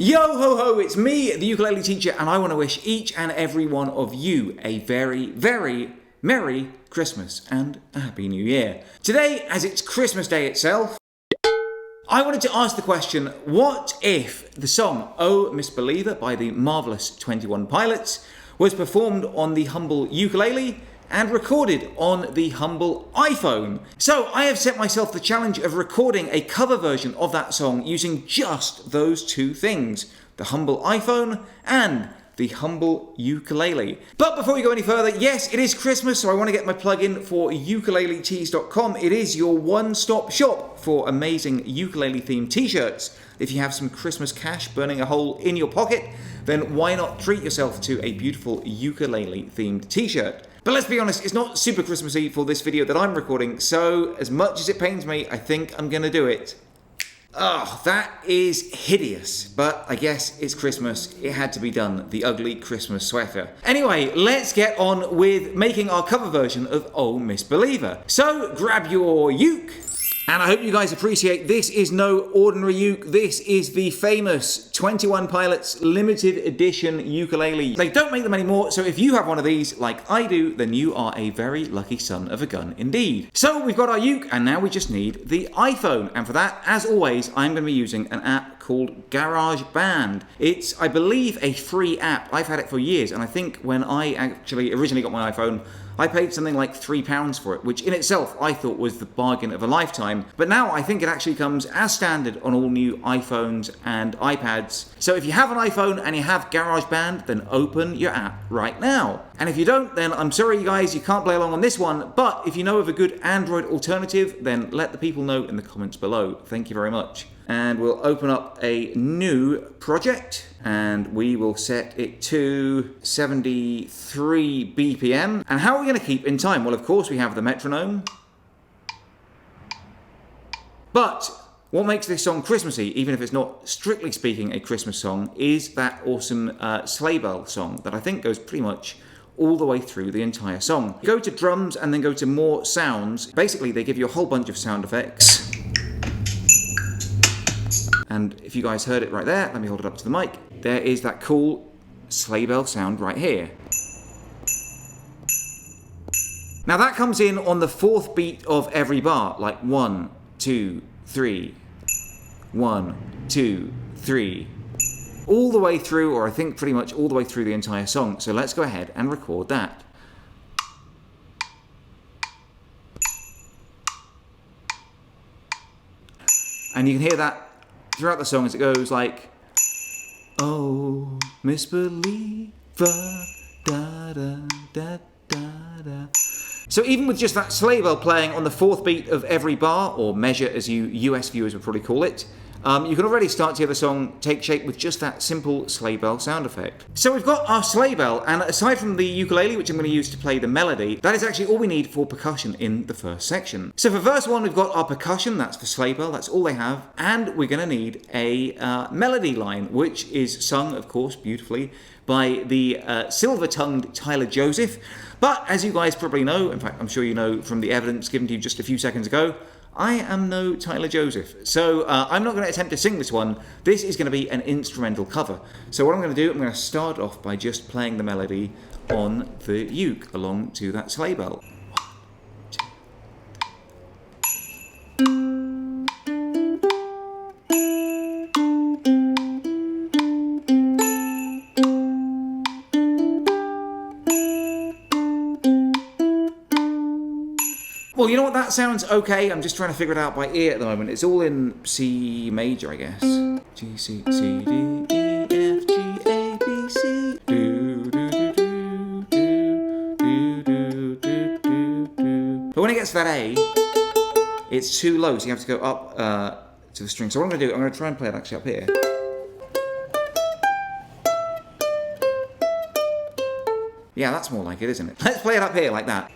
Yo ho ho, it's me, the ukulele teacher, and I want to wish each and every one of you a very, very Merry Christmas and a Happy New Year. Today, as it's Christmas Day itself, I wanted to ask the question, what if the song Oh Miss Believer by the marvellous 21 Pilots was performed on the humble ukulele and recorded on the humble iPhone? So I have set myself the challenge of recording a cover version of that song using just those two things, the humble iPhone and the humble ukulele. But before we go any further, yes, it is Christmas, so I want to get my plug in for ukuleletees.com. It is your one-stop shop for amazing ukulele-themed t-shirts. If you have some Christmas cash burning a hole in your pocket, then why not treat yourself to a beautiful ukulele-themed t-shirt? But let's be honest, it's not super Christmassy for this video that I'm recording, so as much as it pains me, I think I'm gonna do it. Oh, that is hideous, but I guess it's Christmas. It had to be done, the ugly Christmas sweater. Anyway, let's get on with making our cover version of Oh Miss Believer. So grab your uke. And I hope you guys appreciate this is no ordinary uke. This is the famous 21 Pilots limited edition ukulele. They don't make them anymore, so if you have one of these like I do, then you are a very lucky son of a gun indeed. So we've got our uke, and now we just need the iPhone. And for that, as always, I'm going to be using an app called GarageBand. It's, I believe, a free app. I've had it for years, and I think when I actually originally got my iPhone, I paid something like £3 for it, which in itself I thought was the bargain of a lifetime. But now I think it actually comes as standard on all new iPhones and iPads. So if you have an iPhone and you have GarageBand, then open your app right now. And if you don't, then I'm sorry you guys, you can't play along on this one. But if you know of a good Android alternative, then let the people know in the comments below. Thank you very much. And we'll open up a new project and we will set it to 73 BPM. And how are we going to keep in time? Well, of course, we have the metronome. But what makes this song Christmassy, even if it's not strictly speaking a Christmas song, is that awesome sleigh bell song that I think goes pretty much all the way through the entire song. Go to drums and then go to more sounds. Basically, they give you a whole bunch of sound effects. And if you guys heard it right there, let me hold it up to the mic. There is that cool sleigh bell sound right here. Now that comes in on the fourth beat of every bar, like 1, 2, 3, 1, 2, 3. All the way through, or I think pretty much all the way through the entire song. So let's go ahead and record that. And you can hear that throughout the song as it goes like, oh, Miss Believer, da da da da da. So even with just that sleigh bell playing on the fourth beat of every bar, or measure as you US viewers would probably call it, you can already start to hear the song take shape with just that simple sleigh bell sound effect. So we've got our sleigh bell, and aside from the ukulele, which I'm going to use to play the melody, that is actually all we need for percussion in the first section. So for verse 1, we've got our percussion, that's the sleigh bell, that's all they have, and we're going to need a melody line, which is sung, of course, beautifully by the silver-tongued Tyler Joseph. But as you guys probably know, in fact, I'm sure you know from the evidence given to you just a few seconds ago, I am no Tyler Joseph, so I'm not going to attempt to sing this one. This is going to be an instrumental cover. So what I'm going to do, I'm going to start off by just playing the melody on the uke along to that sleigh bell. Well, you know what, that sounds okay. I'm just trying to figure it out by ear at the moment. It's all in C major, I guess. G, C, C, D, E, F, G, A, B, C. Do, do, do, do, do, do, do, do, do, do. But when it gets to that A, it's too low, so you have to go up to the string. So what I'm going to do, I'm going to try and play it actually up here. Yeah, that's more like it, isn't it? Let's play it up here like that.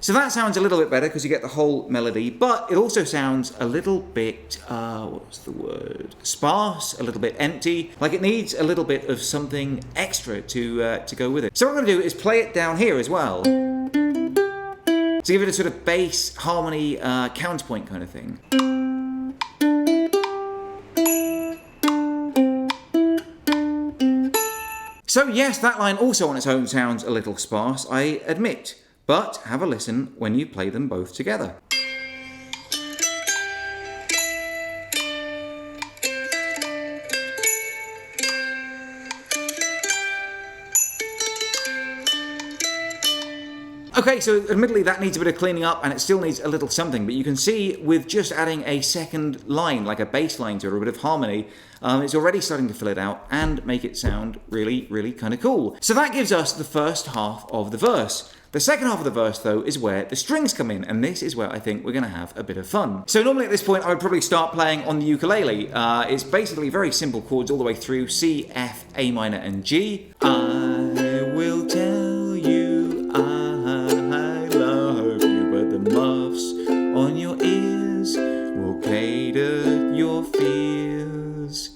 So that sounds a little bit better because you get the whole melody, but it also sounds a little bit, what's the word? Sparse, a little bit empty, like it needs a little bit of something extra to go with it. So what I'm going to do is play it down here as well, to give it a sort of bass, harmony, counterpoint kind of thing. So yes, that line also on its own sounds a little sparse, I admit, but have a listen when you play them both together. Okay, so admittedly that needs a bit of cleaning up and it still needs a little something, but you can see with just adding a second line, like a bass line to it, or a bit of harmony, it's already starting to fill it out and make it sound really, really kind of cool. So that gives us the first half of the verse. The second half of the verse, though, is where the strings come in, and this is where I think we're going to have a bit of fun. So normally at this point, I would probably start playing on the ukulele. It's basically very simple chords all the way through: C, F, A minor, and G. I will tell you I love you, but the muffs on your ears will cater your fears.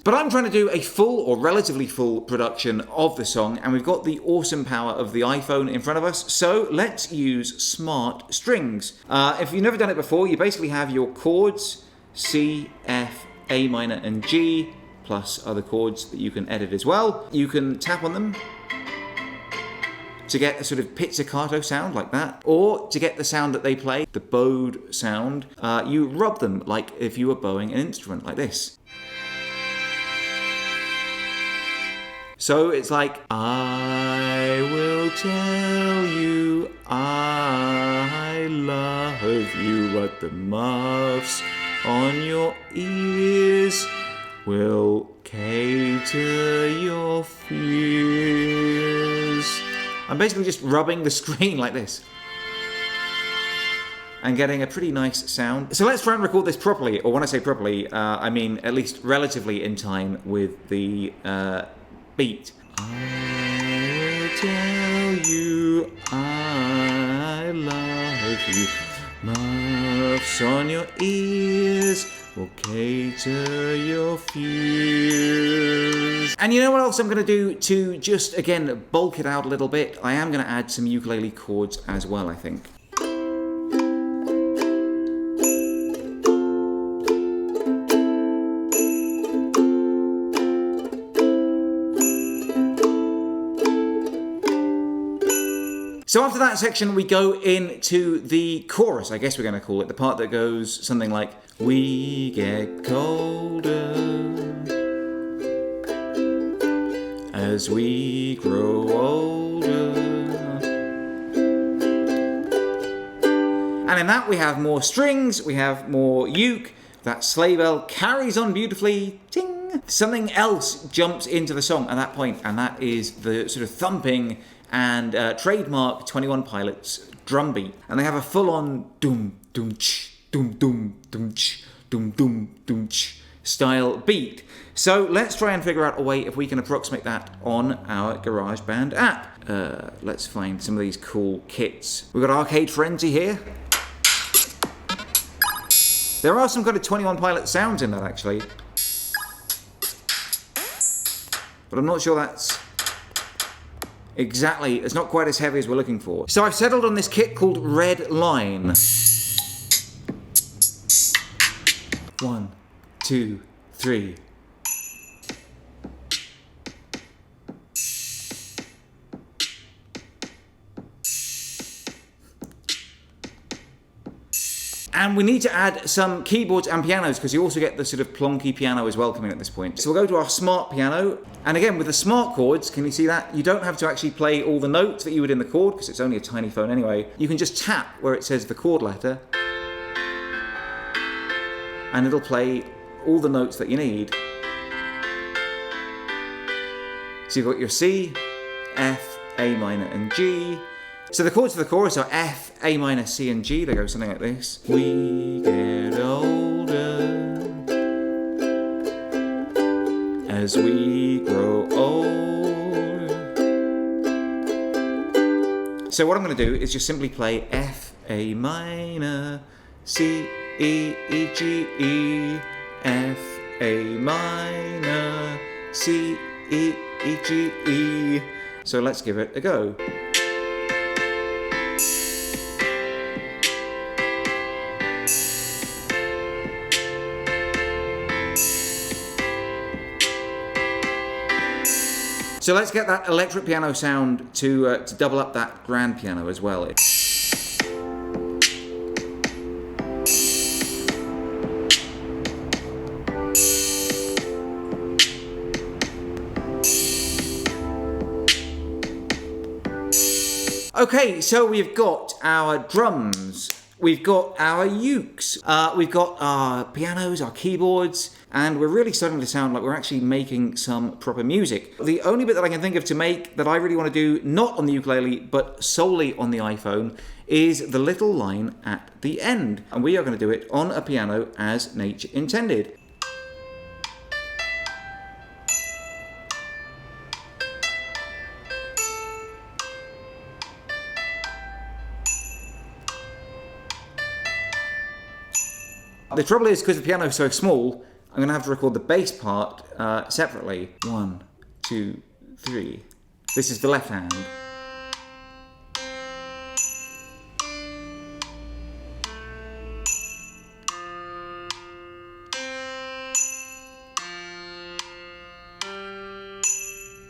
But I'm trying to do a full or relatively full production of the song, and we've got the awesome power of the iPhone in front of us, so let's use smart strings. If you've never done it before, you basically have your chords, C, F, A minor, and G, plus other chords that you can edit as well. You can tap on them to get a sort of pizzicato sound like that, or to get the sound that they play, the bowed sound, you rub them like if you were bowing an instrument like this. So it's like, I will tell you I love you, but the muffs on your ears will cater your fears. I'm basically just rubbing the screen like this and getting a pretty nice sound. So let's try and record this properly, or when I say properly, I mean at least relatively in time with the beat. I will tell you I love you, muffs on your ears will cater your fears. And you know what else I'm going to do to just, again, bulk it out a little bit? I am going to add some ukulele chords as well, I think. So after that section, we go into the chorus, I guess we're going to call it, the part that goes something like, we get colder as we grow older. And in that we have more strings, we have more uke, that sleigh bell carries on beautifully, ting! Something else jumps into the song at that point, and that is the sort of thumping and trademark 21 Pilots drum beat. And they have a full-on doom, doom, ch, doom, doom, doom, ch, doom, doom, doom, ch style beat. So let's try and figure out a way if we can approximate that on our GarageBand app. Let's find some of these cool kits. We've got Arcade Frenzy here. There are some kind of 21 Pilot sounds in that, actually. But I'm not sure that's exactly, it's not quite as heavy as we're looking for. So I've settled on this kit called Red Line. 1, 2, 3. And we need to add some keyboards and pianos because you also get the sort of plonky piano as well coming at this point. So we'll go to our smart piano. And again, with the smart chords, can you see that? You don't have to actually play all the notes that you would in the chord because it's only a tiny phone anyway. You can just tap where it says the chord letter and it'll play all the notes that you need. So you've got your C, F, A minor, and G. So the chords for the chorus are F, A minor, C, and G. They go something like this. We get older as we grow old. So what I'm going to do is just simply play F, A minor, C, E, E, G, E, F, A minor, C, E, E, G, E. So let's give it a go. So let's get that electric piano sound to double up that grand piano as well. Okay, so we've got our drums, we've got our ukes, we've got our pianos, our keyboards, and we're really starting to sound like we're actually making some proper music. The only bit that I can think of to make that I really want to do, not on the ukulele, but solely on the iPhone, is the little line at the end. And we are going to do it on a piano as nature intended. The trouble is, because the piano is so small, I'm going to have to record the bass part separately. 1, 2, 3. This is the left hand.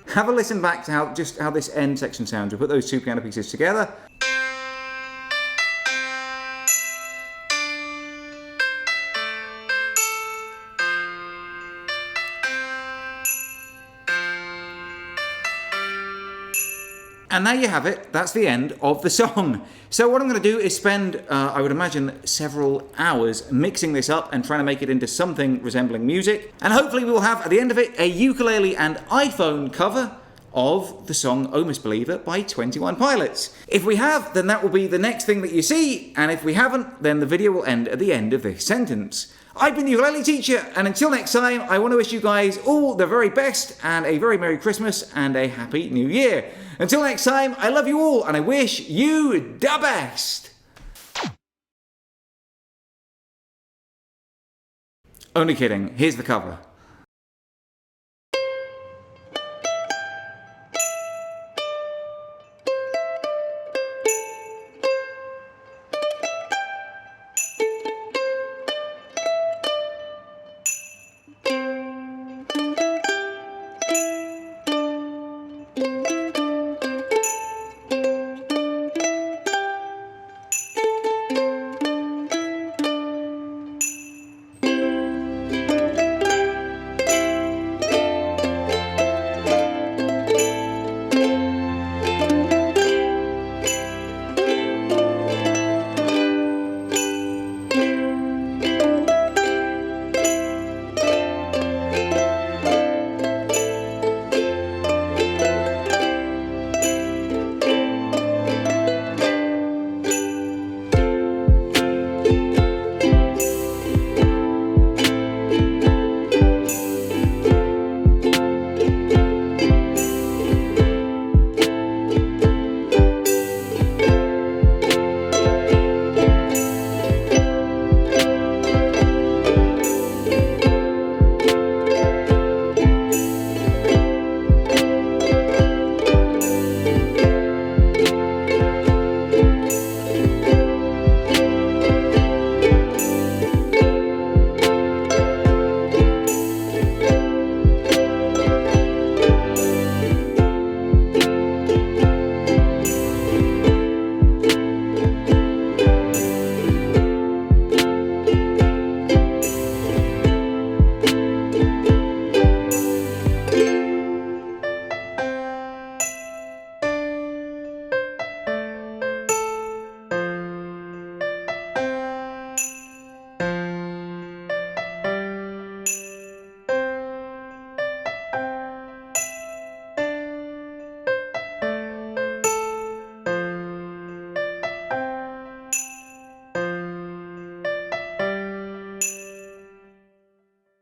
Have a listen back to how this end section sounds. We'll put those two piano pieces together. And there you have it, that's the end of the song. So what I'm going to do is spend, I would imagine, several hours mixing this up and trying to make it into something resembling music. And hopefully we will have, at the end of it, a ukulele and iPhone cover of the song Oh Misbeliever by 21 Pilots. If we have, then that will be the next thing that you see, and if we haven't, then the video will end at the end of this sentence. I've been the ukulele teacher, and until next time, I want to wish you guys all the very best, and a very Merry Christmas, and a Happy New Year. Until next time, I love you all, and I wish you the best. Only kidding, here's the cover.